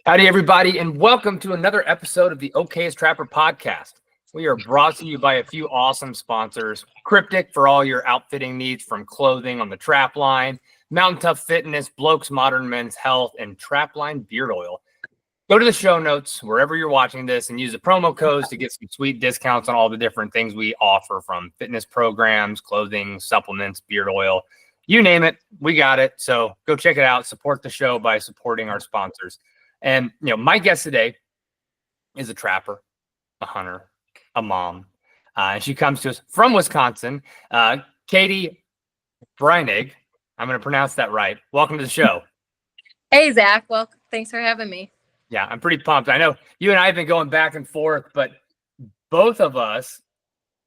Howdy, everybody, and welcome to another episode of the Okayest Trapper podcast. We are brought to you by a few awesome sponsors. Cryptic for all your outfitting needs, from clothing on the trap line, Mountain Tough Fitness, Blokes Modern Men's Health, and Trapline Beard Oil. Go to the show notes wherever you're watching this and use the promo codes to get some sweet discounts on all the different things we offer, from fitness programs, clothing, supplements, beard oil, you name it, we got it. So go check it out. Support the show by supporting our sponsors. And, my guest today is a trapper, a hunter, a mom. And she comes to us from Wisconsin. Katelyn Breunig. I'm going to pronounce that right. Welcome to the show. Hey, Zach. Well, thanks for having me. Yeah, I'm pretty pumped. I know you and I have been going back and forth, but both of us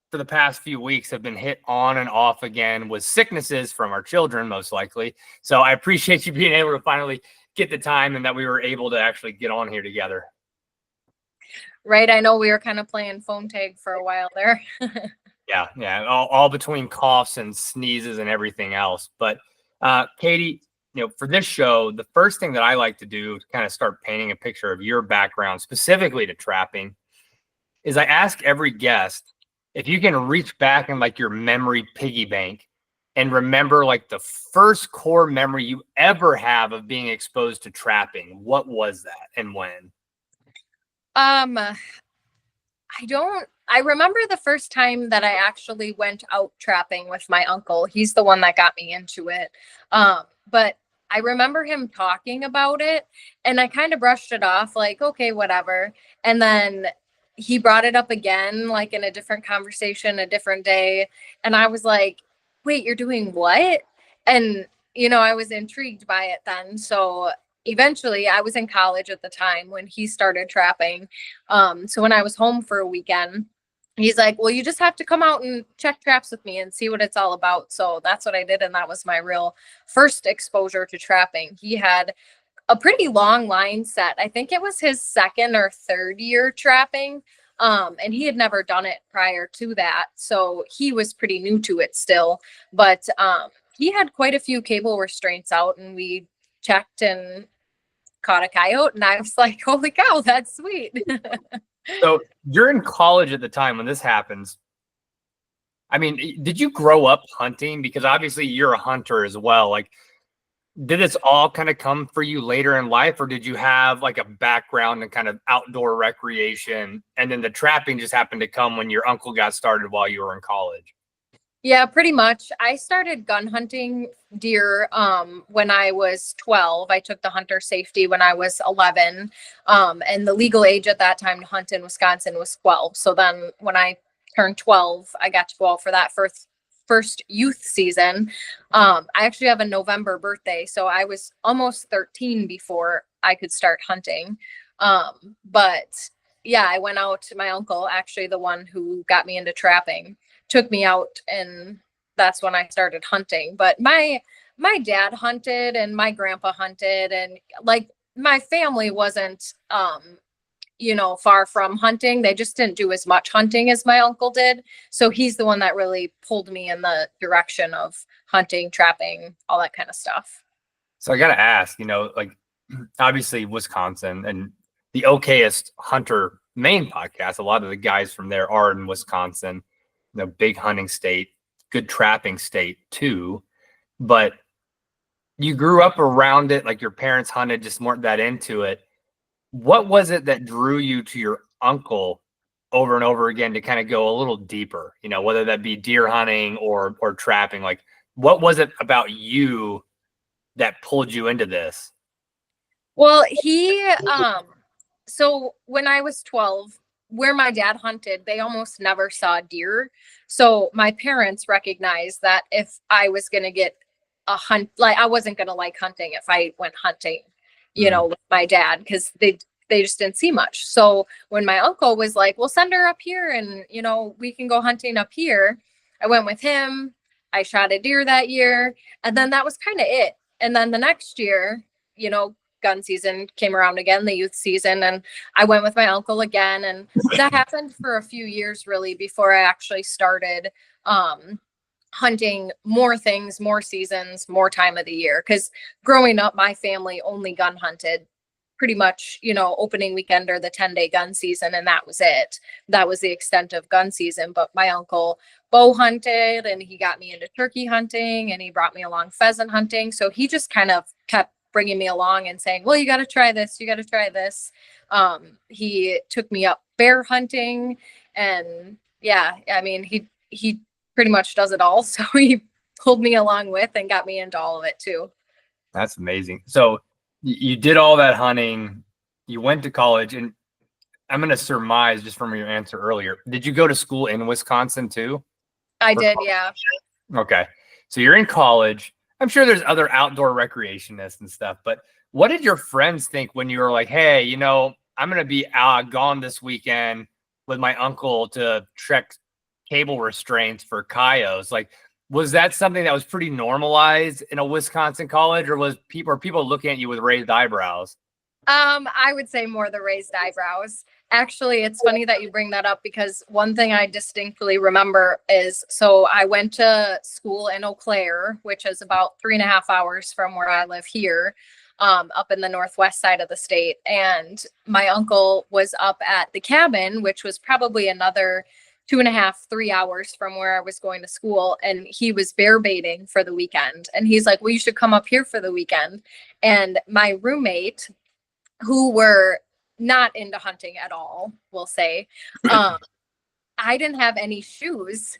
for the past few weeks have been hit on and off again with sicknesses from our children, most likely. So I appreciate you being able to finally get the time and that we were able to actually get on here together. Right. I know we were kind of playing phone tag for a while there. Yeah. All between coughs and sneezes and everything else. But Katie, for this show, the first thing that I like to do to kind of start painting a picture of your background specifically to trapping is I ask every guest if you can reach back in like your memory piggy bank and remember like the first core memory you ever have of being exposed to trapping. What was that and when? I remember the first time that I actually went out trapping with my uncle. He's the one that got me into it. But I remember him talking about it and I kind of brushed it off like, okay, whatever. And then he brought it up again, like in a different conversation, a different day. And I was like, wait, you're doing what? And, I was intrigued by it then. So eventually I was in college at the time when he started trapping. So when I was home for a weekend, he's like, well, you just have to come out and check traps with me and see what it's all about. So that's what I did. And that was my real first exposure to trapping. He had a pretty long line set. I think it was his second or third year trapping. And he had never done it prior to that. So he was pretty new to it still, but, he had quite a few cable restraints out and we checked and caught a coyote. And I was like, holy cow, that's sweet. So you're in college at the time when this happens. I mean, did you grow up hunting? Because obviously you're a hunter as well. Like, did this all kind of come for you later in life, or did you have like a background in kind of outdoor recreation and then the trapping just happened to come when your uncle got started while you were in college? Yeah, pretty much. I started gun hunting deer when I was 12. I took the hunter safety when I was 11. And the legal age at that time to hunt in Wisconsin was 12. So then when I turned 12, I got to go out for that first youth season. I actually have a November birthday, so I was almost 13 before I could start hunting. But yeah, I went out. My uncle, actually the one who got me into trapping, took me out, and that's when I started hunting. But my dad hunted and my grandpa hunted, and like my family wasn't far from hunting. They just didn't do as much hunting as my uncle did. So he's the one that really pulled me in the direction of hunting, trapping, all that kind of stuff. So I got to ask, like obviously Wisconsin and the Okayest Hunter main podcast, a lot of the guys from there are in Wisconsin, big hunting state, good trapping state too. But you grew up around it, like your parents hunted, just weren't that into it. What was it that drew you to your uncle over and over again to kind of go a little deeper, whether that be deer hunting or trapping? Like, what was it about you that pulled you into this? Well, so when I was 12, where my dad hunted, they almost never saw deer. So my parents recognized that if I was going to get a hunt, like I wasn't going to like hunting if I went hunting, with my dad, because they just didn't see much. So when my uncle was like, well, send her up here and, we can go hunting up here, I went with him. I shot a deer that year. And then that was kind of it. And then the next year, gun season came around again, the youth season, and I went with my uncle again. And that happened for a few years really before I actually started hunting more things, more seasons, more time of the year. Because growing up, my family only gun hunted pretty much, opening weekend or the 10-day gun season. And that was it. That was the extent of gun season. But my uncle bow hunted and he got me into turkey hunting and he brought me along pheasant hunting. So he just kind of kept bringing me along and saying, well, you got to try this. You got to try this. He took me up bear hunting and yeah, I mean, he pretty much does it all. So he pulled me along with and got me into all of it too. That's amazing. So you did all that hunting, you went to college, and I'm going to surmise just from your answer earlier, did you go to school in Wisconsin too? I did, yeah. Okay. So you're in college. I'm sure there's other outdoor recreationists and stuff, but what did your friends think when you were like, hey, I'm going to be gone this weekend with my uncle to check cable restraints for coyotes? Like, was that something that was pretty normalized in a Wisconsin college, or were people looking at you with raised eyebrows? I would say more the raised eyebrows. Actually, it's funny that you bring that up because one thing I distinctly remember is, so I went to school in Eau Claire, which is about 3.5 hours from where I live here, up in the northwest side of the state. And my uncle was up at the cabin, which was probably another 2.5, 3 hours from where I was going to school. And he was bear baiting for the weekend. And he's like, well, you should come up here for the weekend. And my roommate, who were not into hunting at all, we'll say, I didn't have any shoes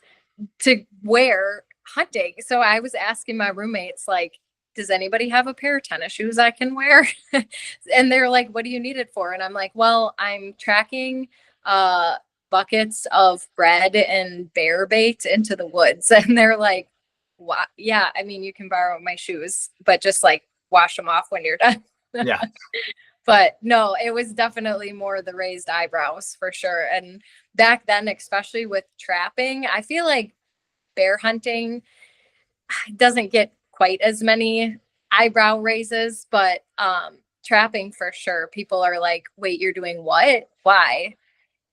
to wear hunting. So I was asking my roommates, like, does anybody have a pair of tennis shoes I can wear? And they're like, what do you need it for? And I'm like, well, I'm tracking buckets of bread and bear bait into the woods. And they're like, what? Yeah, I mean, you can borrow my shoes, but just like wash them off when you're done. Yeah. But no, it was definitely more the raised eyebrows for sure. And back then, especially with trapping, I feel like bear hunting doesn't get quite as many eyebrow raises, but trapping for sure. People are like, wait, you're doing what? Why?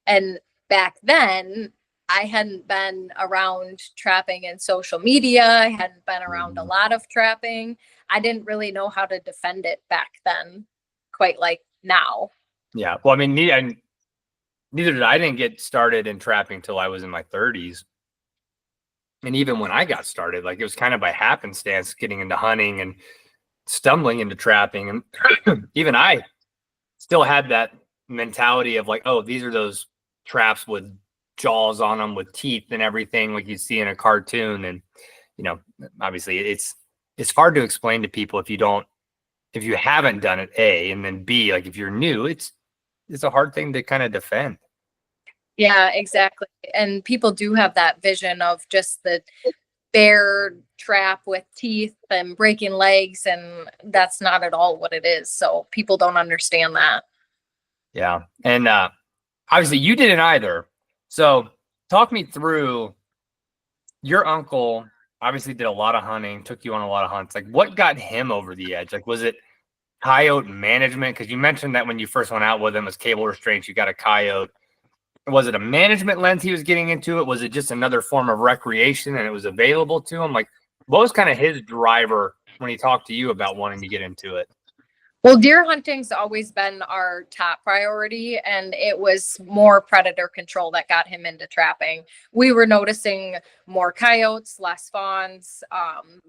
And back then, I hadn't been around trapping in social media. I hadn't been around a lot of trapping. I didn't really know how to defend it back then, quite like now. Yeah. Well, I mean, neither did I. Didn't get started in trapping till I was in my 30s. And even when I got started, like, it was kind of by happenstance getting into hunting and stumbling into trapping. And even I still had that mentality of like, oh, these are those traps with jaws on them with teeth and everything like you see in a cartoon. And obviously it's hard to explain to people if you haven't done it, A, and then B, like if you're new, it's a hard thing to kind of defend. Yeah, exactly. And people do have that vision of just the bear trap with teeth and breaking legs, and that's not at all what it is. So people don't understand that. Yeah. And obviously you didn't either. So talk me through, your uncle obviously did a lot of hunting, took you on a lot of hunts. Like, what got him over the edge? Like, was it coyote management? Because you mentioned that when you first went out with him as cable restraints, you got a coyote. Was it a management lens he was getting into it? Was it just another form of recreation and it was available to him? Like, what was kind of his driver when he talked to you about wanting to get into it? Well, deer hunting's always been our top priority, and it was more predator control that got him into trapping. We were noticing more coyotes, less fawns,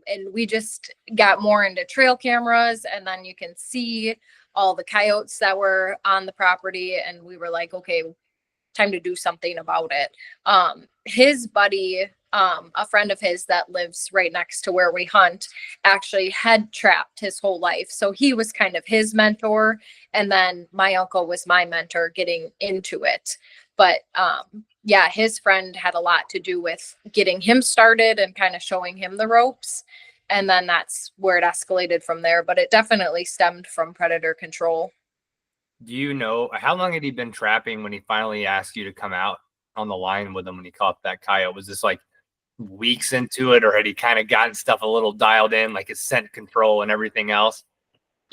and we just got more into trail cameras, and then you can see all the coyotes that were on the property, and we were like, okay, time to do something about it. His buddy, a friend of his that lives right next to where we hunt, actually had trapped his whole life. So he was kind of his mentor. And then my uncle was my mentor getting into it. But yeah, his friend had a lot to do with getting him started and kind of showing him the ropes. And then that's where it escalated from there. But it definitely stemmed from predator control. Do you know how long had he been trapping when he finally asked you to come out on the line with him when he caught that coyote? Was this like weeks into it, or had he kind of gotten stuff a little dialed in, like his scent control and everything else?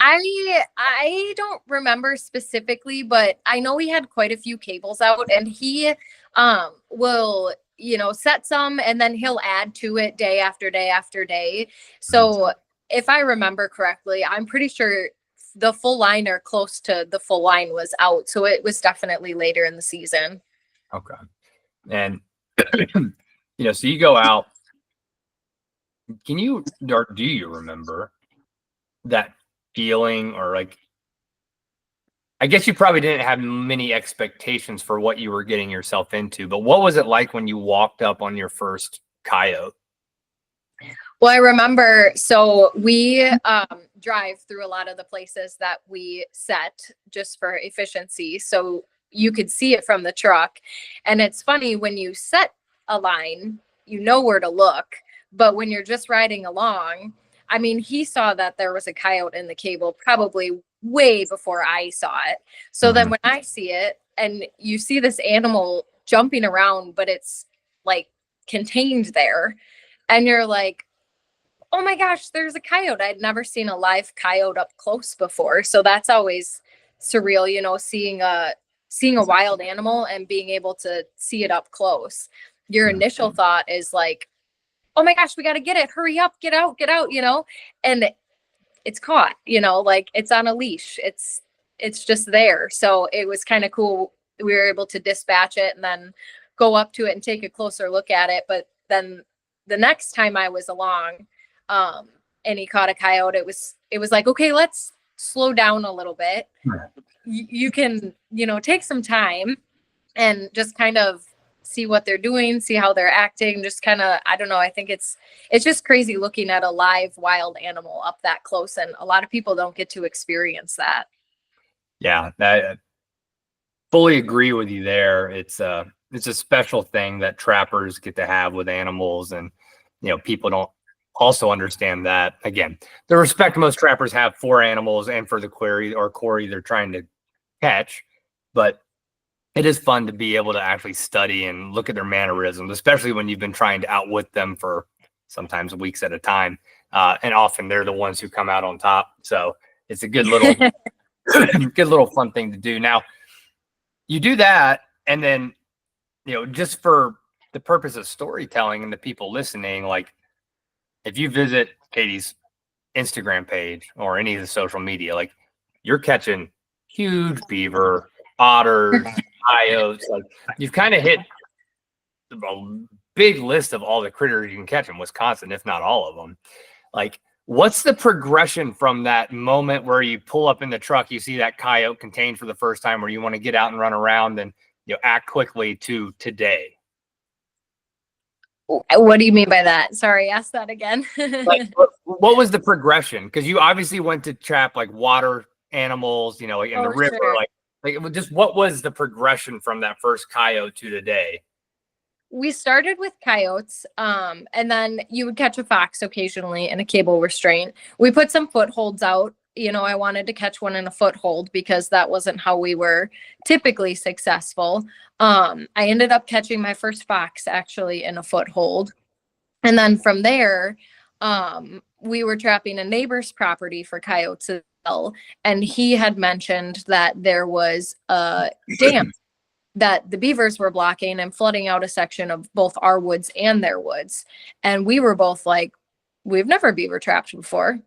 I don't remember specifically, but I know he had quite a few cables out, and he will set some and then he'll add to it day after day after day. So if I remember correctly, I'm pretty sure the full line or close to the full line was out. So it was definitely later in the season. Okay. And, so you go out. Can you, or do you remember that feeling, or like, I guess you probably didn't have many expectations for what you were getting yourself into, but what was it like when you walked up on your first coyote? Well, I remember, so we drive through a lot of the places that we set just for efficiency. So you could see it from the truck. And it's funny, when you set a line, you know where to look. But when you're just riding along, I mean, he saw that there was a coyote in the cable probably way before I saw it. So then when I see it and you see this animal jumping around, but it's like contained there, and you're like, oh my gosh, there's a coyote. I'd never seen a live coyote up close before. So that's always surreal, seeing a wild animal and being able to see it up close. Your initial thought is like, oh my gosh, we got to get it. Hurry up, get out, and it's caught, like it's on a leash. It's just there. So it was kind of cool. We were able to dispatch it and then go up to it and take a closer look at it. But then the next time I was along, and he caught a coyote, it was like, okay, let's slow down a little bit. You can, take some time and just kind of see what they're doing, see how they're acting, just kind of, I don't know. I think it's just crazy looking at a live wild animal up that close. And a lot of people don't get to experience that. Yeah, I fully agree with you there. It's a special thing that trappers get to have with animals, and people don't also understand that. Again, the respect most trappers have for animals and for the quarry they're trying to catch, but it is fun to be able to actually study and look at their mannerisms, especially when you've been trying to outwit them for sometimes weeks at a time, and often they're the ones who come out on top. So it's a good little good little fun thing to do. Now you do that, and then just for the purpose of storytelling and the people listening, like, if you visit Katie's Instagram page or any of the social media, like, you're catching huge beaver, otters, coyotes. Like, you've kind of hit a big list of all the critters you can catch in Wisconsin, if not all of them. Like, what's the progression from that moment where you pull up in the truck, you see that coyote contained for the first time, where you want to get out and run around and act quickly, to today? What do you mean by that? Sorry, ask that again. Like, what was the progression? Because you obviously went to trap like water animals, like in the river. Sure. Like just what was the progression from that first coyote to today? We started with coyotes, and then you would catch a fox occasionally in a cable restraint. We put some footholds out. I wanted to catch one in a foothold because that wasn't how we were typically successful. I ended up catching my first fox actually in a foothold. And then from there, we were trapping a neighbor's property for coyotes as well. And he had mentioned that there was a dam that the beavers were blocking and flooding out a section of both our woods and their woods. And we were both like, we've never beaver trapped before.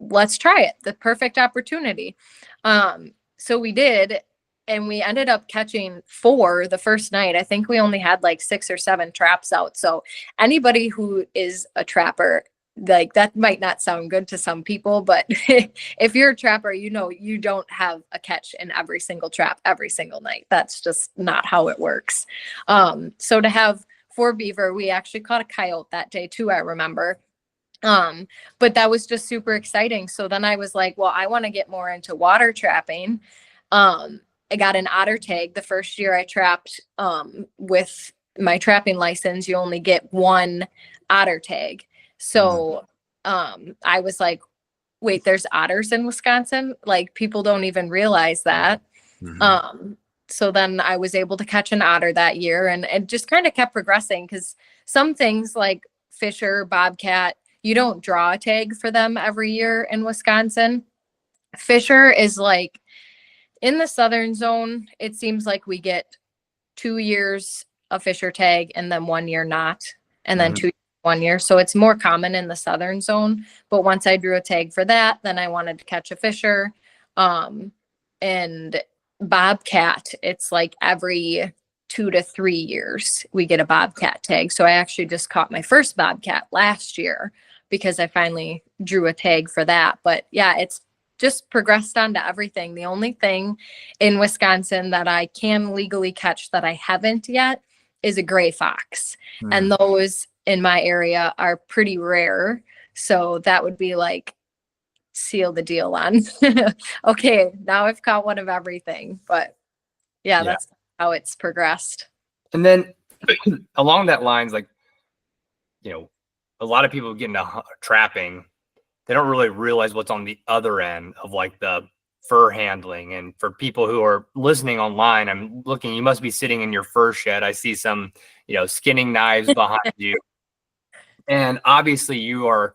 Let's try it. The perfect opportunity. So we did, and we ended up catching 4 the first night. I think we only had like 6 or 7 traps out. So anybody who is a trapper, like, that might not sound good to some people, but if you're a trapper, you don't have a catch in every single trap every single night. That's just not how it works. So to have 4 beaver, we actually caught a coyote that day too, I remember. But that was just super exciting. So then I was like, well, I want to get more into water trapping. I got an otter tag the first year I trapped. With my trapping license, you only get 1 otter tag. So I was like, wait, there's otters in Wisconsin? Like, people don't even realize that. So then I was able to catch an otter that year, and it just kind of kept progressing, because some things like fisher, bobcat, you don't draw a tag for them every year in Wisconsin. Fisher is like, in the southern zone, it seems like we get 2 years a fisher tag and then 1 year not, and then 2 years, 1 year. So it's more common in the southern zone. But once I drew a tag for that, then I wanted to catch a fisher. And bobcat, it's like every 2 to 3 years we get a bobcat tag. So I actually just caught my first bobcat last year because I finally drew a tag for that. But yeah, it's just progressed on to everything. The only thing in Wisconsin that I can legally catch that I haven't yet is a gray fox. And those in my area are pretty rare. So that would be like seal the deal on. Okay, now I've caught one of everything. But yeah, that's how it's progressed. And then along that lines, like, a lot of people get into trapping, they don't really realize what's on the other end of like the fur handling. And for people who are listening online, I'm looking, you must be sitting in your fur shed. I see some, skinning knives behind you. And obviously you are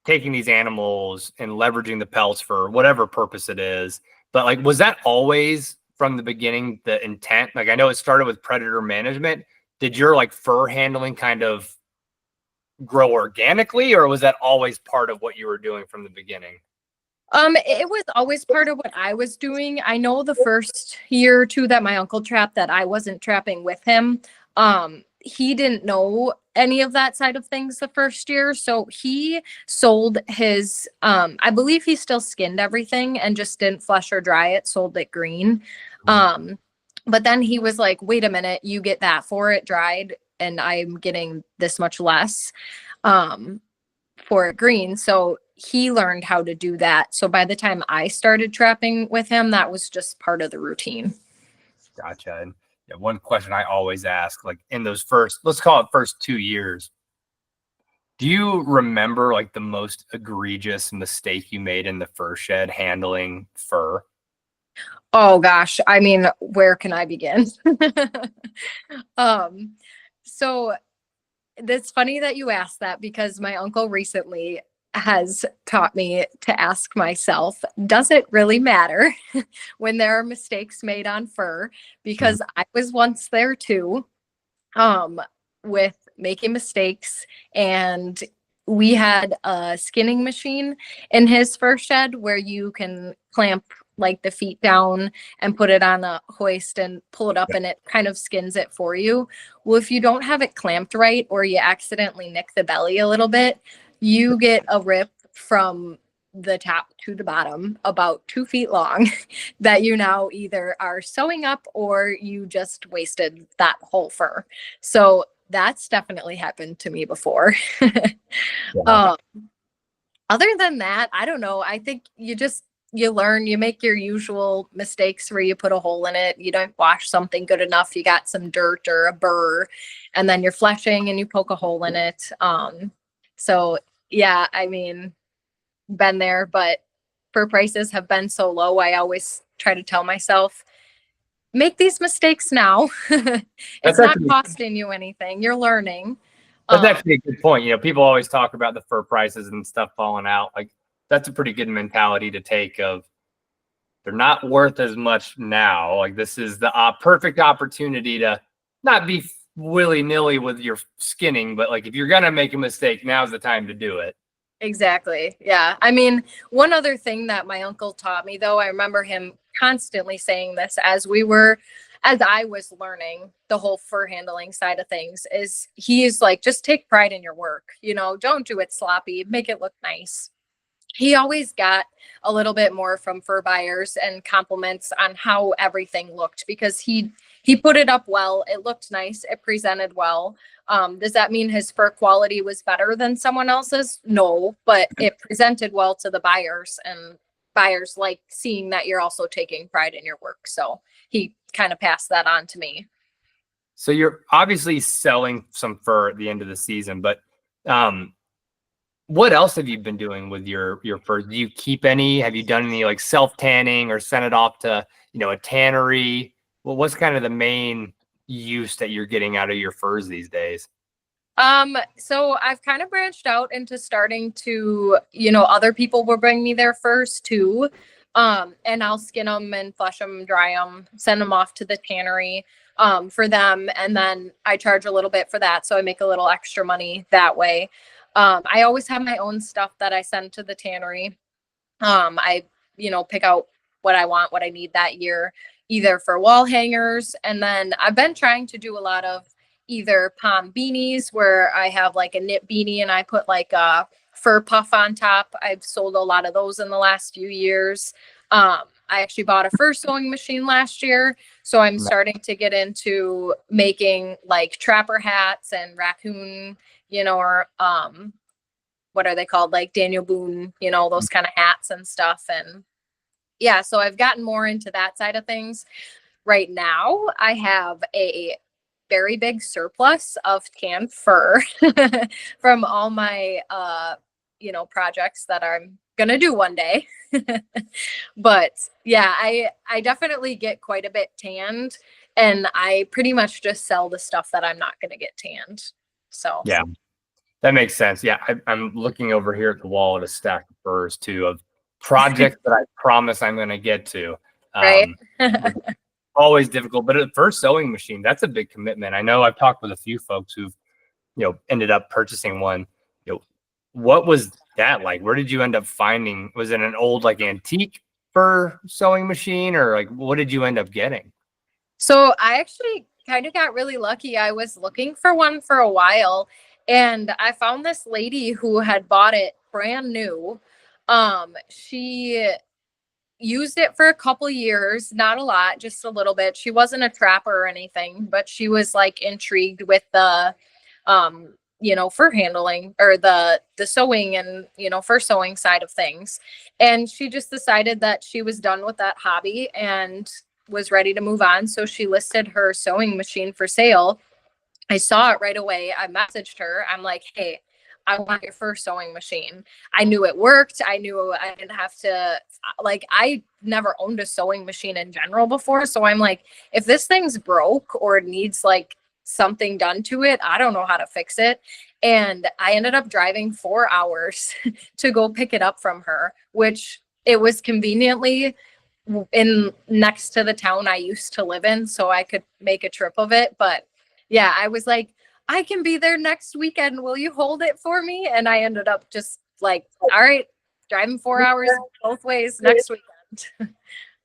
taking these animals and leveraging the pelts for whatever purpose it is. But like, was that always from the beginning the intent? Like, I know it started with predator management. Did your like fur handling kind of grow organically, or was that always part of what you were doing from the beginning? It was always part of what I was doing. I know the first year or two that my uncle trapped that I wasn't trapping with him. He didn't know any of that side of things the first year. So he sold his, I believe he still skinned everything and just didn't flush or dry it, sold it green. But then he was like, wait a minute, you get that for it dried and I'm getting this much less for it green. So he learned how to do that. So by the time I started trapping with him, that was just part of the routine. Gotcha. And one question I always ask, like in those first, let's call it first 2 years, do you remember like the most egregious mistake you made in the fur shed handling fur? Oh gosh, I mean, where can I begin? So it's funny that you asked that because my uncle recently has taught me to ask myself, does it really matter when there are mistakes made on fur? Because I was once there too, with making mistakes, and we had a skinning machine in his fur shed where you can clamp like the feet down and put it on a hoist and pull it up and it kind of skins it for you. Well, if you don't have it clamped right or you accidentally nick the belly a little bit, you get a rip from the top to the bottom about 2 feet long that you now either are sewing up or you just wasted that whole fur. So that's definitely happened to me before. Other than that, I don't know. I think you learn, you make your usual mistakes where you put a hole in it. You don't wash something good enough. You got some dirt or a burr and then you're fleshing and you poke a hole in it. So yeah, I mean, been there, but fur prices have been so low. I always try to tell myself, make these mistakes now. It's not costing you anything. You're learning. That's actually a good point. People always talk about the fur prices and stuff falling out. Like, that's a pretty good mentality to take of they're not worth as much now. Like, this is the perfect opportunity to not be willy-nilly with your skinning, but like if you're going to make a mistake, now's the time to do it. Exactly. Yeah. I mean, one other thing that my uncle taught me, though, I remember him constantly saying this as I was learning the whole fur handling side of things, is he's like, just take pride in your work. Don't do it sloppy, make it look nice. He always got a little bit more from fur buyers and compliments on how everything looked because he put it up well. It looked nice. It presented well. Does that mean his fur quality was better than someone else's? No, but it presented well to the buyers, and buyers like seeing that you're also taking pride in your work. So he kind of passed that on to me. So you're obviously selling some fur at the end of the season, but what else have you been doing with your fur? Do you keep any? Have you done any like self tanning or sent it off to a tannery? Well, what's kind of the main use that you're getting out of your furs these days? So I've kind of branched out into starting to, other people will bring me their furs too. And I'll skin them and flush them, dry them, send them off to the tannery, for them. And then I charge a little bit for that. So I make a little extra money that way. I always have my own stuff that I send to the tannery. I pick out what I want, what I need that year, either for wall hangers. And then I've been trying to do a lot of either palm beanies where I have like a knit beanie and I put like a fur puff on top. I've sold a lot of those in the last few years. I actually bought a fur sewing machine last year. So I'm starting to get into making like trapper hats and raccoon, or what are they called? Like Daniel Boone, those kind of hats and stuff. And yeah, so I've gotten more into that side of things. Right now, I have a very big surplus of canned fur from all my, projects that I'm gonna do one day. But yeah, I definitely get quite a bit tanned, and I pretty much just sell the stuff that I'm not gonna get tanned. So Yeah, that makes sense. Yeah, I'm looking over here at the wall at a stack of furs too of projects that I promise I'm going to get to. right. Always difficult, but at first sewing machine, that's a big commitment. I know I've talked with a few folks who've, ended up purchasing one. What was that like? Where did you end up finding? Was it an old like antique fur sewing machine, or like what did you end up getting? So I actually kind of got really lucky. I was looking for one for a while, and I found this lady who had bought it brand new. She used it for a couple years, not a lot, just a little bit. She wasn't a trapper or anything, but she was like intrigued with the fur handling or the sewing and fur sewing side of things. And she just decided that she was done with that hobby and was ready to move on. So she listed her sewing machine for sale. I saw it right away. I messaged her. I'm like, hey, I want your first sewing machine. I knew it worked. I knew I didn't have to, like, I never owned a sewing machine in general before. So I'm like, if this thing's broke or needs like something done to it, I don't know how to fix it. And I ended up driving 4 hours to go pick it up from her, which it was conveniently in next to the town I used to live in. So I could make a trip of it. But yeah, I was like, I can be there next weekend. Will you hold it for me? And I ended up just like, all right, driving 4 hours both ways next weekend.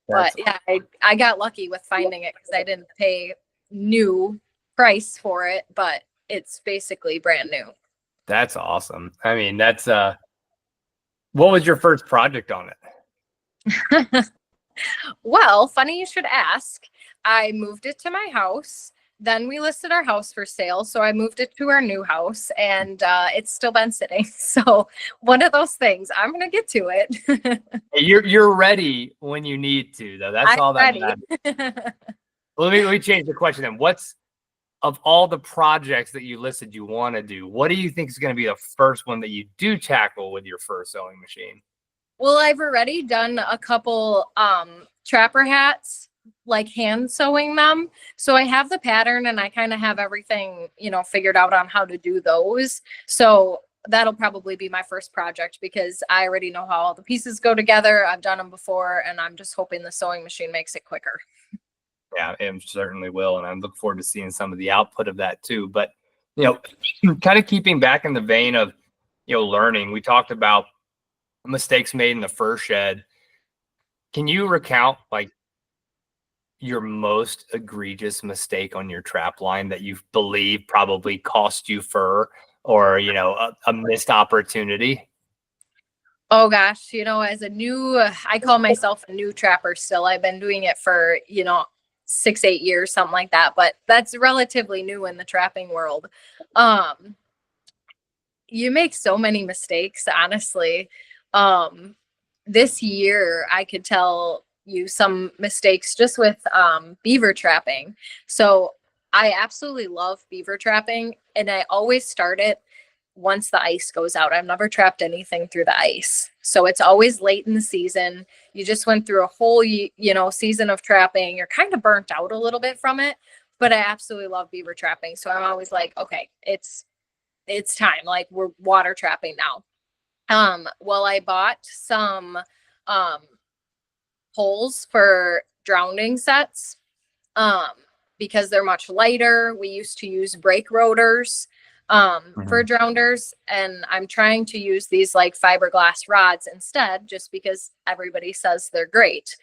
But yeah, I got lucky with finding it because I didn't pay new price for it, but it's basically brand new. That's awesome. I mean, that's what was your first project on it? Well, funny you should ask. I moved it to my house. Then we listed our house for sale. So I moved it to our new house and it's still been sitting. So one of those things, I'm going to get to it. You're ready when you need to, though. That's I'm all that ready. matters. Well, let me change the question then. What's of all the projects that you listed you want to do, what do you think is going to be the first one that you do tackle with your first sewing machine? Well, I've already done a couple trapper hats, like hand sewing them. So I have the pattern and I kind of have everything, figured out on how to do those. So that'll probably be my first project because I already know how all the pieces go together. I've done them before and I'm just hoping the sewing machine makes it quicker. Yeah, it certainly will. And I'm looking forward to seeing some of the output of that too. But, kind of keeping back in the vein of, learning, we talked about mistakes made in the fur shed. Can you recount like your most egregious mistake on your trap line that you believe probably cost you fur or, a missed opportunity? Oh gosh, as a new, I call myself a new trapper still. I've been doing it for, 6-8 years, something like that, but that's relatively new in the trapping world. You make so many mistakes, honestly. This year I could tell you some mistakes just with beaver trapping. So I absolutely love beaver trapping and I always start it once the ice goes out. I've never trapped anything through the ice. So it's always late in the season. You just went through a whole, season of trapping. You're kind of burnt out a little bit from it, but I absolutely love beaver trapping. So I'm always like, okay, it's time. Like we're water trapping now. Well, I bought some poles for drowning sets because they're much lighter. We used to use brake rotors. for drowners. And I'm trying to use these like fiberglass rods instead, just because everybody says they're great.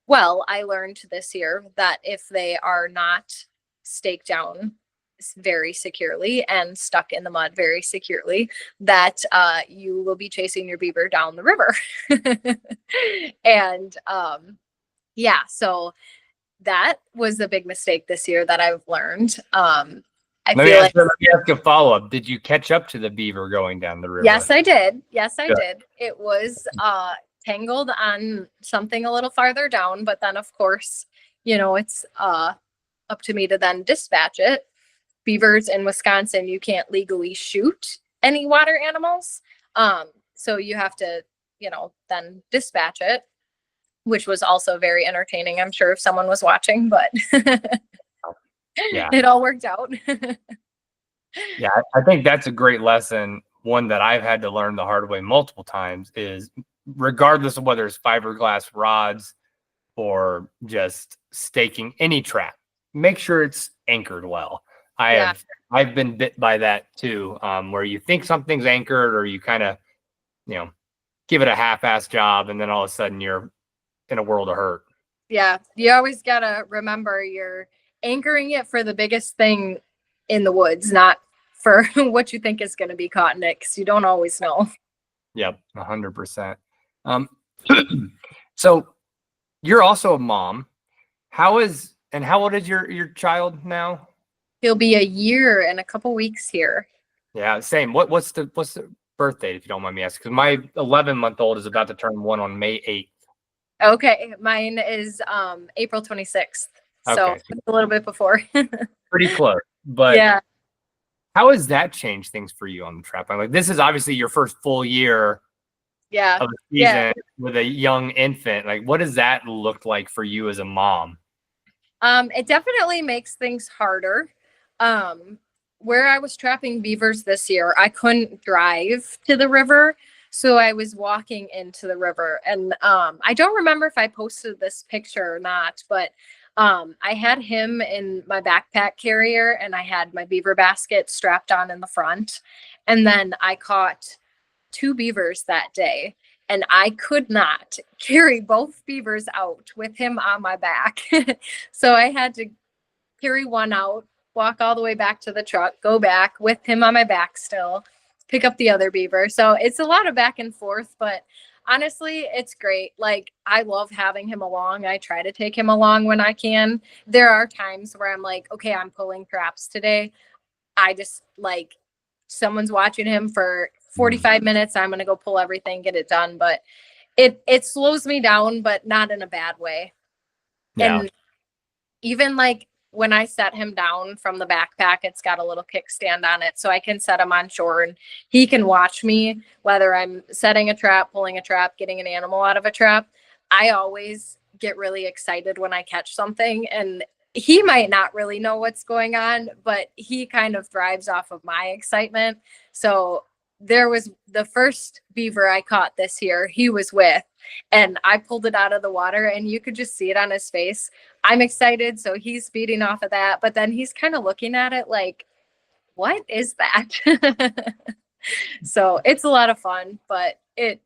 Well, I learned this year that if they are not staked down very securely and stuck in the mud very securely, that you will be chasing your beaver down the river. And yeah, so that was a big mistake this year that I've learned. Let me ask a follow-up. Did you catch up to the beaver going down the river? Yes, I did. Yes, I did. It was tangled on something a little farther down, but then of course, you know, it's up to me to then dispatch it. Beavers in Wisconsin, you can't legally shoot any water animals. So you have to, you know, then dispatch it, which was also very entertaining. I'm sure if someone was watching, but yeah, it all worked out. Yeah, I think that's a great lesson. One that I've had to learn the hard way multiple times is, regardless of whether it's fiberglass rods or just staking any trap, make sure it's anchored well. I've been bit by that too, where you think something's anchored or you kind of, you know, give it a half-ass job and then all of a sudden you're in a world of hurt. Yeah, you always gotta remember you're anchoring it for the biggest thing in the woods, not for what you think is going to be caught in it, because you don't always know. Yep, 100%. So you're also a mom. How old is your child now? He'll be a year and a couple weeks here. Yeah, same. What's the birth date, if you don't mind me asking? Because my 11-month-old is about to turn 1 on May 8th. Okay, mine is April 26th. So Okay. a little bit before. Pretty close. But yeah. How has that changed things for you on the trap line? Like, this is obviously your first full year of the season with a young infant. Like, what does that look like for you as a mom? It definitely makes things harder. Where I was trapping beavers this year, I couldn't drive to the river. So I was walking into the river, and I don't remember if I posted this picture or not, but I had him in my backpack carrier and I had my beaver basket strapped on in the front. And then I caught 2 beavers that day, and I could not carry both beavers out with him on my back. So I had to carry one out, walk all the way back to the truck, go back with him on my back still, pick up the other beaver. So it's a lot of back and forth, but honestly, it's great. Like, I love having him along. I try to take him along when I can. There are times where I'm like, okay, I'm pulling traps today. I just like, someone's watching him for 45 minutes. I'm going to go pull everything, get it done. But it slows me down, but not in a bad way. Yeah. And even like when I set him down from the backpack, it's got a little kickstand on it, so I can set him on shore and he can watch me, whether I'm setting a trap, pulling a trap, getting an animal out of a trap. I always get really excited when I catch something, and he might not really know what's going on, but he kind of thrives off of my excitement. So there was the first beaver I caught this year, he was with, and I pulled it out of the water and you could just see it on his face. I'm excited. So he's feeding off of that, but then he's kind of looking at it like, what is that? So it's a lot of fun, but it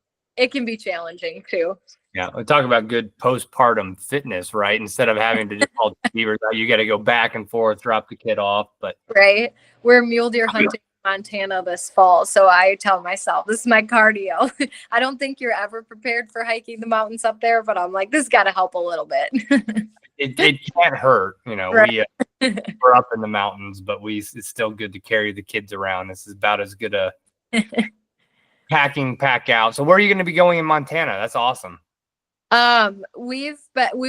can be challenging too. Yeah, we talk about good postpartum fitness, right? Instead of having to just haul the beavers out, you got to go back and forth, drop the kid off. But right, we're mule deer hunting in Montana this fall, so I tell myself this is my cardio. I don't think you're ever prepared for hiking the mountains up there, but I'm like, this got to help a little bit. it can't hurt, you know. Right. We're up in the mountains, but it's still good to carry the kids around. This is about as good a pack out. So where are you going to be going in Montana? That's awesome. We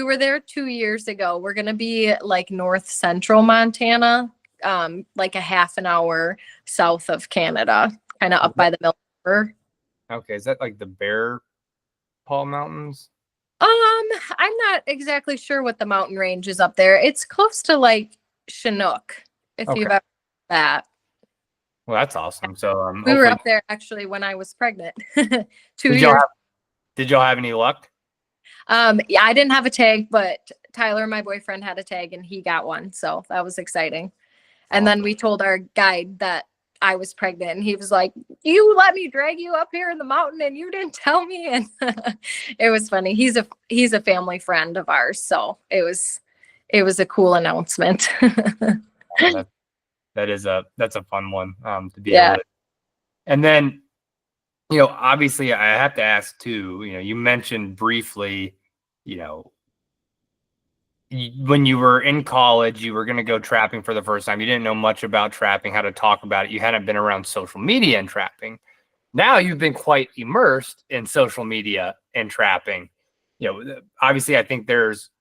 were there 2 years ago. We're going to be like north central Montana, like a half an hour south of Canada, kind of up by the Milk River. Okay. Is that like the Bear Paw Mountains? I'm not exactly sure what the mountain range is up there. It's close to like Chinook, if you've ever heard that. Well, that's awesome. So we were up there actually when I was pregnant. 2 years. Did y'all have any luck? Yeah, I didn't have a tag, but Tyler, my boyfriend, had a tag and he got one. So that was exciting. And then we told our guide that I was pregnant. And he was like, you let me drag you up here in the mountain and you didn't tell me. And it was funny. He's a family friend of ours. So it was a cool announcement. Yeah, that's a fun one to be Yeah. able to. And then, obviously I have to ask too, you mentioned briefly, when you were in college, you were going to go trapping for the first time. You didn't know much about trapping, how to talk about it. You hadn't been around social media and trapping. Now you've been quite immersed in social media and trapping. Obviously I think there's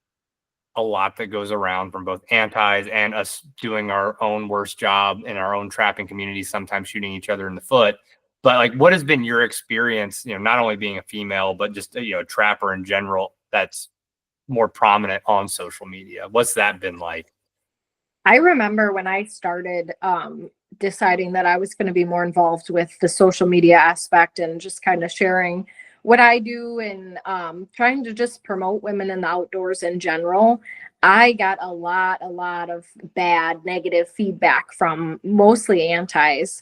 a lot that goes around from both antis and us doing our own worst job in our own trapping community, sometimes shooting each other in the foot. But like, what has been your experience, not only being a female, but just, a trapper in general that's more prominent on social media? What's that been like? I remember when I started deciding that I was going to be more involved with the social media aspect and just kind of sharing what I do and trying to just promote women in the outdoors in general. I got a lot of bad, negative feedback from mostly antis.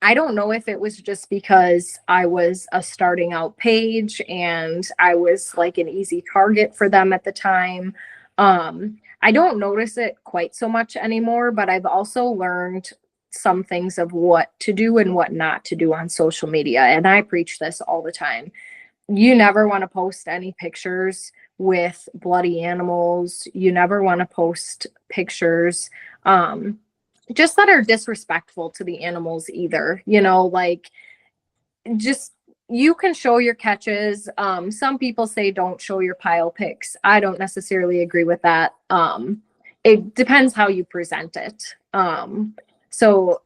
I don't know if it was just because I was a starting out page and I was like an easy target for them at the time. I don't notice it quite so much anymore, but I've also learned some things of what to do and what not to do on social media. And I preach this all the time. You never want to post any pictures with bloody animals. You never want to post pictures. Just that are disrespectful to the animals either, like just you can show your catches. Some people say don't show your pile pics. I don't necessarily agree with that. It depends how you present it. So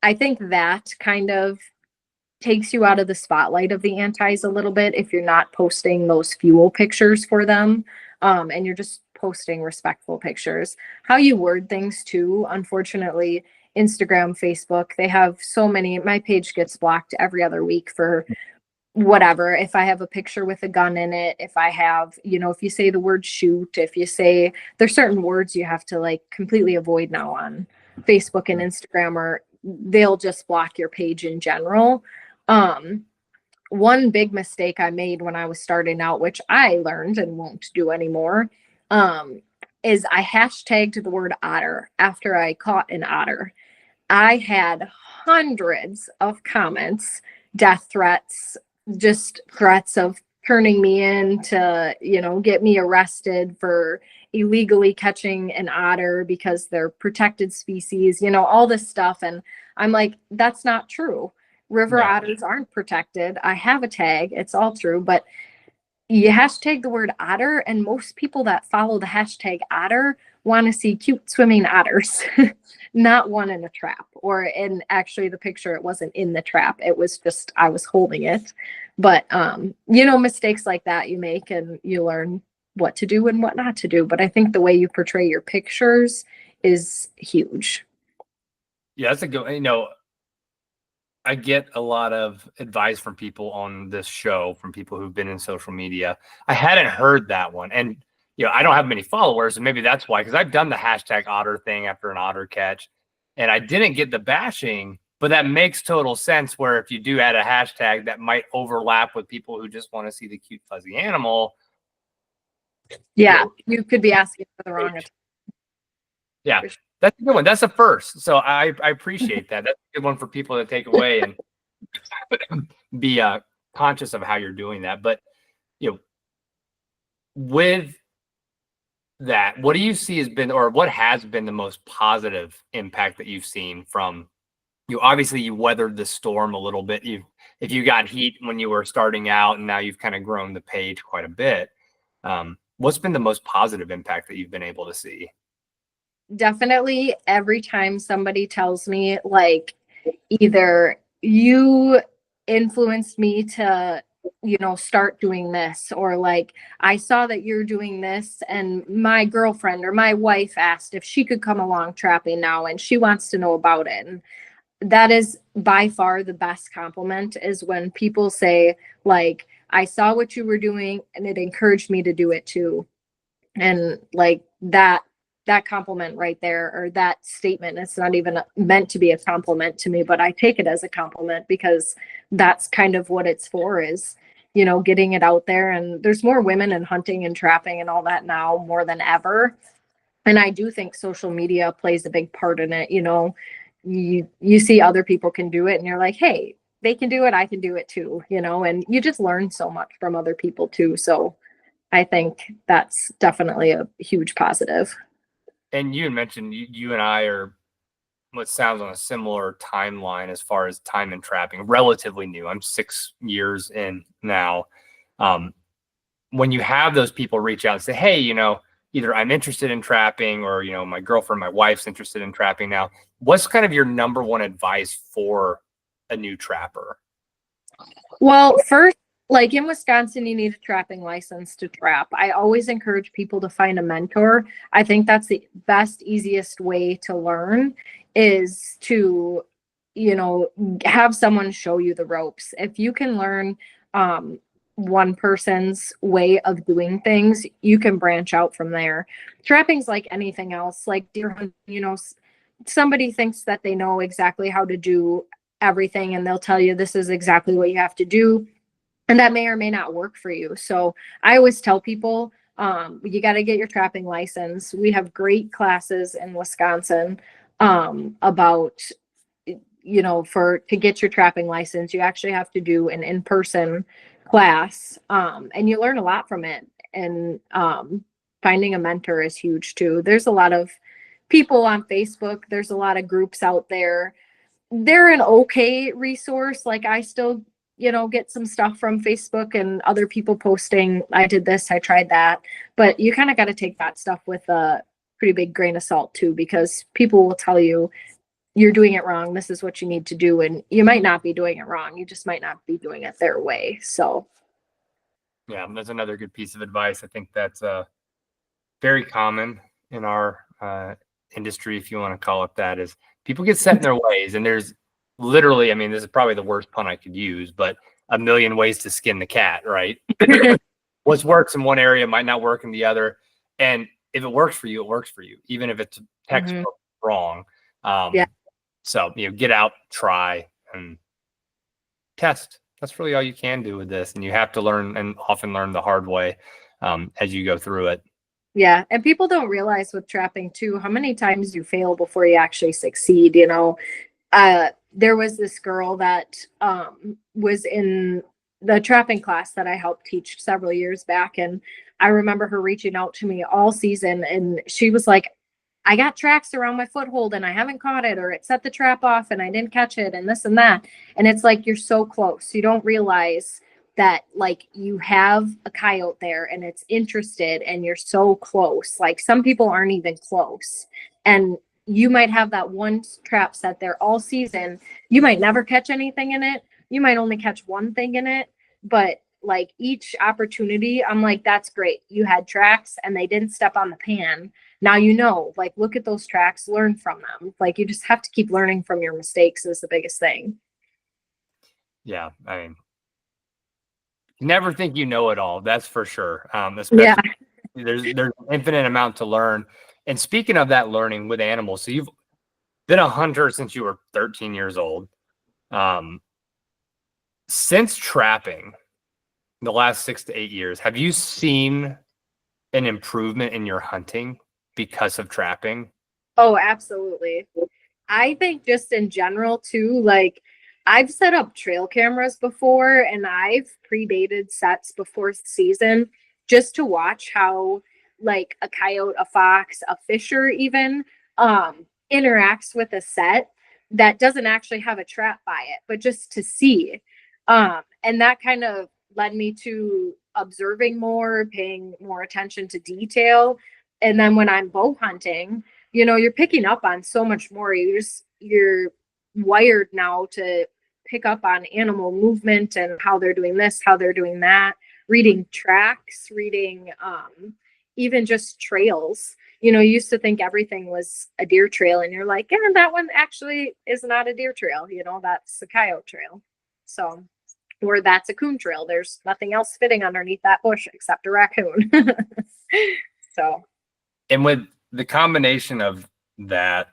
I think that kind of takes you out of the spotlight of the antis a little bit if you're not posting those fuel pictures for them, and you're just posting respectful pictures. How you word things too, unfortunately, Instagram, Facebook, they have so many. My page gets blocked every other week for whatever. If I have a picture with a gun in it, if I have, if you say the word shoot, if you say there's certain words you have to like completely avoid now on Facebook and Instagram, or they'll just block your page in general. One big mistake I made when I was starting out, which I learned and won't do anymore, is I hashtagged the word otter after I caught an otter. I had hundreds of comments, death threats, just threats of turning me in to, get me arrested for illegally catching an otter because they're protected species, all this stuff. And I'm like, that's not true. River otters aren't protected. I have a tag. It's all true. But you hashtag the word otter, and most people that follow the hashtag otter want to see cute swimming otters, not one in a trap. Or in actually the picture, it wasn't in the trap. It was just I was holding it. But mistakes like that you make and you learn what to do and what not to do. But I think the way you portray your pictures is huge. Yeah, that's a good, I get a lot of advice from people on this show, from people who've been in social media. I hadn't heard that one. And, I don't have many followers, and maybe that's why, because I've done the hashtag otter thing after an otter catch, and I didn't get the bashing, but that makes total sense where if you do add a hashtag that might overlap with people who just want to see the cute, fuzzy animal. Yeah, you could be asking for the wrong. Yeah. That's a good one. That's a first. So I appreciate that. That's a good one for people to take away and be conscious of how you're doing that. But, with that, what do you see has been, or what has been the most positive impact that you've seen from, obviously you weathered the storm a little bit. If you got heat when you were starting out and now you've kind of grown the page quite a bit. What's been the most positive impact that you've been able to see? Definitely every time somebody tells me like either you influenced me to start doing this, or like I saw that you're doing this and my girlfriend or my wife asked if she could come along trapping now and she wants to know about it. And that is by far the best compliment, is when people say like, I saw what you were doing and it encouraged me to do it too. And like that that compliment right there, or that statement, it's not even meant to be a compliment to me, but I take it as a compliment because that's kind of what it's for, is, getting it out there. And there's more women in hunting and trapping and all that now more than ever. And I do think social media plays a big part in it. You see other people can do it and you're like, hey, they can do it, I can do it too, and you just learn so much from other people too. So I think that's definitely a huge positive. And you had mentioned you and I are what sounds on a similar timeline as far as time in trapping, relatively new. I'm 6 years in now. When you have those people reach out and say, hey, either I'm interested in trapping or, my girlfriend, my wife's interested in trapping now, what's kind of your number one advice for a new trapper? Well, first, like in Wisconsin, you need a trapping license to trap. I always encourage people to find a mentor. I think that's the best, easiest way to learn, is to, have someone show you the ropes. If you can learn one person's way of doing things, you can branch out from there. Trapping's like anything else, like deer hunting, somebody thinks that they know exactly how to do everything, and they'll tell you this is exactly what you have to do, and that may or may not work for you. So I always tell people, you got to get your trapping license. We have great classes in Wisconsin about, to get your trapping license, you actually have to do an in-person class, and you learn a lot from it. And finding a mentor is huge too. There's a lot of people on Facebook. There's a lot of groups out there. They're an okay resource. Like, I still, get some stuff from Facebook and other people posting, I did this, I tried that. But you kind of got to take that stuff with a pretty big grain of salt too, because people will tell you you're doing it wrong. This is what you need to do. And you might not be doing it wrong. You just might not be doing it their way. So. Yeah, that's another good piece of advice. I think that's very common in our industry, if you want to call it that, is people get set in their ways. And there's literally, this is probably the worst pun I could use, but a million ways to skin the cat, right? What works in one area might not work in the other. And if it works for you, it works for you, even if it's textbook wrong. Yeah. So, get out, try, and test. That's really all you can do with this. And you have to learn, and often learn the hard way as you go through it. Yeah. And people don't realize with trapping too, how many times you fail before you actually succeed. There was this girl that was in the trapping class that I helped teach several years back. And I remember her reaching out to me all season. And she was like, I got tracks around my foothold and I haven't caught it, or it set the trap off and I didn't catch it, and this and that. And it's like, you're so close. You don't realize that, like, you have a coyote there and it's interested and you're so close. Like, some people aren't even close. And you might have that one trap set there all season. You might never catch anything in it. You might only catch one thing in it. But like, each opportunity, I'm like, that's great. You had tracks and they didn't step on the pan. Now, like, look at those tracks, learn from them. Like, you just have to keep learning from your mistakes is the biggest thing. Yeah. You never think you know it all. That's for sure. Especially there's an infinite amount to learn. And speaking of that learning with animals, so you've been a hunter since you were 13 years old. Since trapping the last 6 to 8 years, have you seen an improvement in your hunting because of trapping? Oh, absolutely. I think just in general too, like, I've set up trail cameras before and I've predated sets before season just to watch how, like, a coyote, a fox, a fisher even interacts with a set that doesn't actually have a trap by it, but just to see. And that kind of led me to observing more, paying more attention to detail. And then when I'm bow hunting, you're picking up on so much more. You're wired now to pick up on animal movement and how they're doing this, how they're doing that, reading tracks, reading even just trails. You used to think everything was a deer trail, and you're like, yeah, that one actually is not a deer trail. That's a coyote trail. So, or that's a coon trail. There's nothing else fitting underneath that bush except a raccoon. So. And with the combination of that,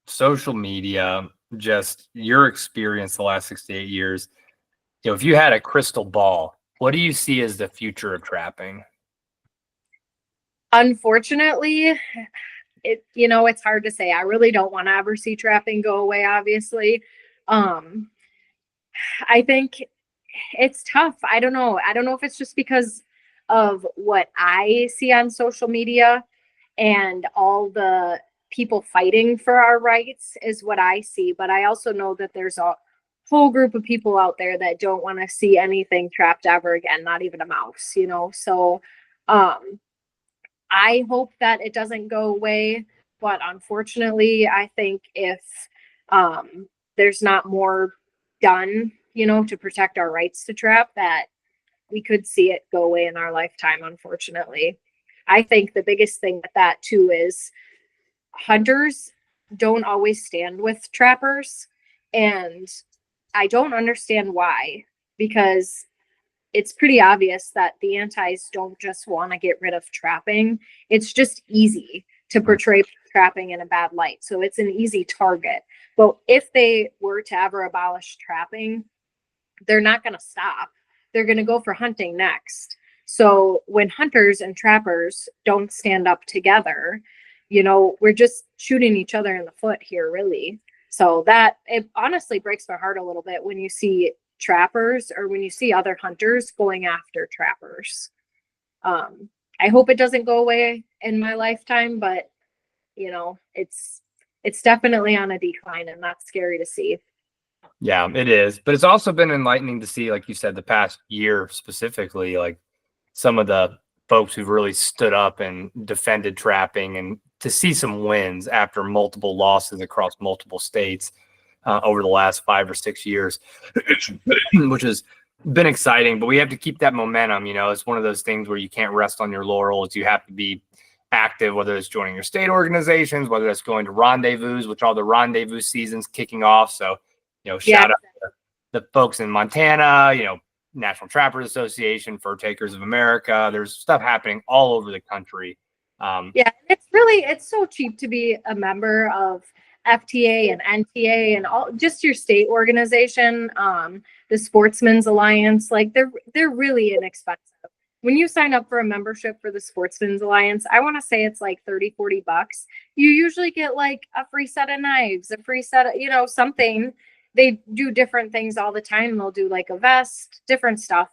social media, just your experience the last 6 to 8 years, if you had a crystal ball, what do you see as the future of trapping? Unfortunately, it's hard to say. I really don't want to ever see trapping go away, obviously. Um, I think it's tough. I don't know. I don't know if it's just because of what I see on social media and all the people fighting for our rights is what I see. But I also know that there's a whole group of people out there that don't want to see anything trapped ever again, not even a mouse, So I hope that it doesn't go away. But unfortunately, I think if there's not more done, to protect our rights to trap, that we could see it go away in our lifetime, unfortunately. I think the biggest thing with that too is hunters don't always stand with trappers. And I don't understand why, because it's pretty obvious that the antis don't just want to get rid of trapping. It's just easy to portray trapping in a bad light. So it's an easy target. But if they were to ever abolish trapping, they're not going to stop. They're going to go for hunting next. So when hunters and trappers don't stand up together, we're just shooting each other in the foot here, really. So that it honestly breaks my heart a little bit when you see trappers or when you see other hunters going after trappers. I hope it doesn't go away in my lifetime, but it's definitely on a decline, and that's scary to see. Yeah, it is. But it's also been enlightening to see, like you said, the past year specifically, like some of the folks who've really stood up and defended trapping, and to see some wins after multiple losses across multiple states over the last 5 or 6 years, which has been exciting. But we have to keep that momentum. It's one of those things where you can't rest on your laurels. You have to be active, whether it's joining your state organizations, whether it's going to rendezvous, which all the rendezvous seasons kicking off. So, shout out to the folks in Montana, National Trappers Association, Fur Takers of America. There's stuff happening all over the country. It's so cheap to be a member of FTA and NTA and all, just your state organization, the Sportsmen's Alliance. Like they're really inexpensive. When you sign up for a membership for the Sportsmen's Alliance, I want to say it's like $30-40. You usually get like a free set of knives, a free set of, something. They do different things all the time. They'll do like a vest, different stuff.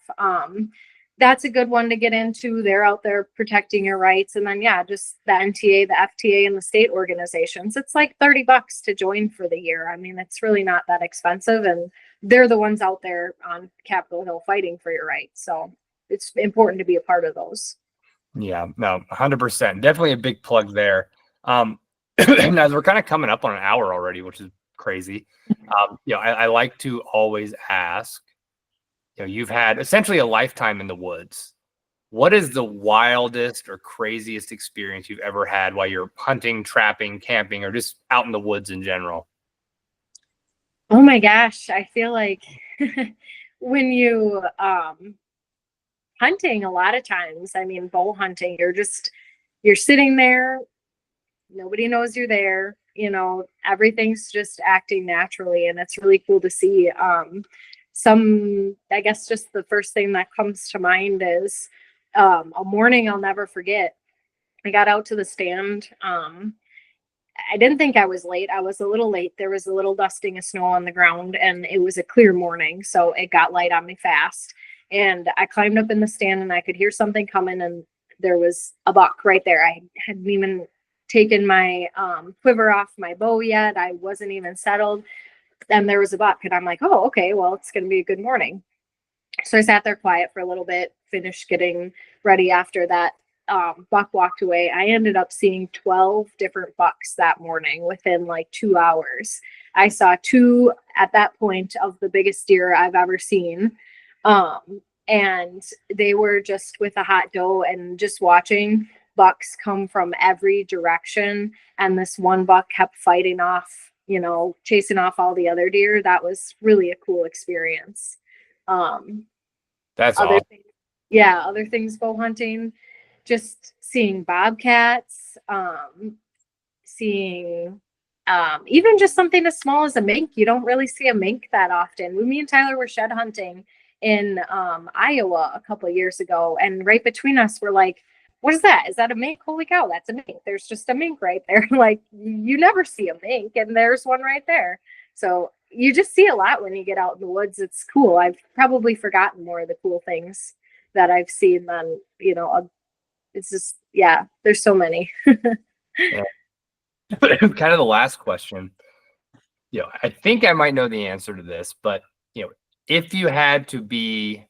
That's a good one to get into. They're out there protecting your rights. And then, just the NTA, the FTA, and the state organizations. It's like $30 to join for the year. I mean, it's really not that expensive. And they're the ones out there on Capitol Hill fighting for your rights. So it's important to be a part of those. Yeah, no, 100%. Definitely a big plug there. As we're kind of coming up on an hour already, which is crazy. I like to always ask, you've had essentially a lifetime in the woods. What is the wildest or craziest experience you've ever had while you're hunting, trapping, camping, or just out in the woods in general? Oh my gosh. I feel like when you, hunting a lot of times, I mean, bow hunting, you're sitting there, nobody knows you're there, everything's just acting naturally, and it's really cool to see. I guess just the first thing that comes to mind is a morning I'll never forget. I got out to the stand. I didn't think I was late. I was a little late. There was a little dusting of snow on the ground, and it was a clear morning, so it got light on me fast. And I climbed up in the stand, and I could hear something coming, and there was a buck right there. I hadn't even taken my quiver off my bow yet. I wasn't even settled. And there was a buck, and I'm like, oh, okay, well, it's going to be a good morning. So I sat there quiet for a little bit, finished getting ready after that. Buck walked away. I ended up seeing 12 different bucks that morning within like 2 hours. I saw 2 at that point of the biggest deer I've ever seen. And they were just with a hot doe, and just watching bucks come from every direction. And this one buck kept fighting off, chasing off all the other deer. That was really a cool experience. That's awesome. Other things bow hunting, just seeing bobcats. seeing even just something as small as a mink. You don't really see a mink that often. Me and Tyler were shed hunting in Iowa a couple of years ago, and right between us, we're like, what is that? Is that a mink? Holy cow, that's a mink. There's just a mink right there. Like, you never see a mink, and there's one right there. So you just see a lot when you get out in the woods. It's cool. I've probably forgotten more of the cool things that I've seen than, it's just, yeah, there's so many. Yeah. Kind of the last question. I think I might know the answer to this, but if you had to be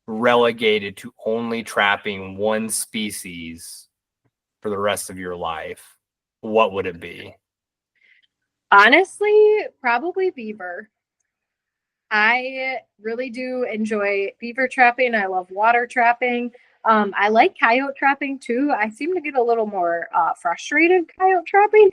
relegated to only trapping one species for the rest of your life, what would it be? Honestly, probably beaver. I really do enjoy beaver trapping. I love water trapping. I like coyote trapping too. I seem to get a little more frustrated coyote trapping.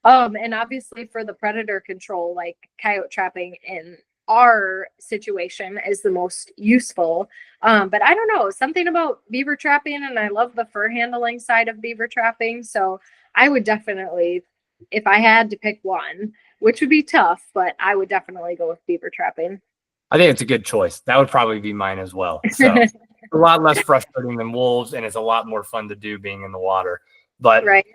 And obviously for the predator control, like coyote trapping in our situation is the most useful. But I don't know, something about beaver trapping, and I love the fur handling side of beaver trapping. So I would definitely, if I had to pick one, which would be tough, but I would definitely go with beaver trapping. I think it's a good choice. That would probably be mine as well. So a lot less frustrating than wolves, and it's a lot more fun to do being in the water. But right.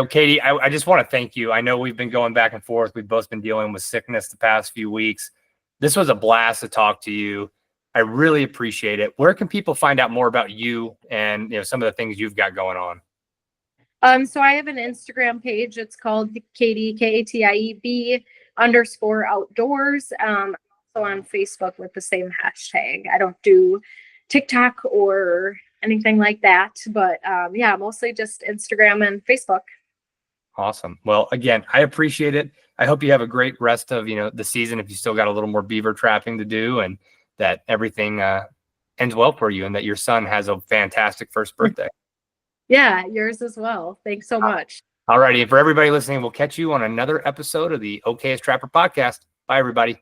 Katie, I just want to thank you. I know we've been going back and forth. We've both been dealing with sickness the past few weeks. This was a blast to talk to you. I really appreciate it. Where can people find out more about you and some of the things you've got going on? So I have an Instagram page. It's called Katie, KATIEB_outdoors. Also on Facebook with the same hashtag. I don't do TikTok or anything like that, but yeah, mostly just Instagram and Facebook. Awesome. Well, again, I appreciate it. I hope you have a great rest of the season. If you still got a little more beaver trapping to do, and that everything ends well for you, and that your son has a fantastic first birthday. Yeah, yours as well. Thanks so much. All righty. And for everybody listening, we'll catch you on another episode of the Okayest Trapper podcast. Bye, everybody.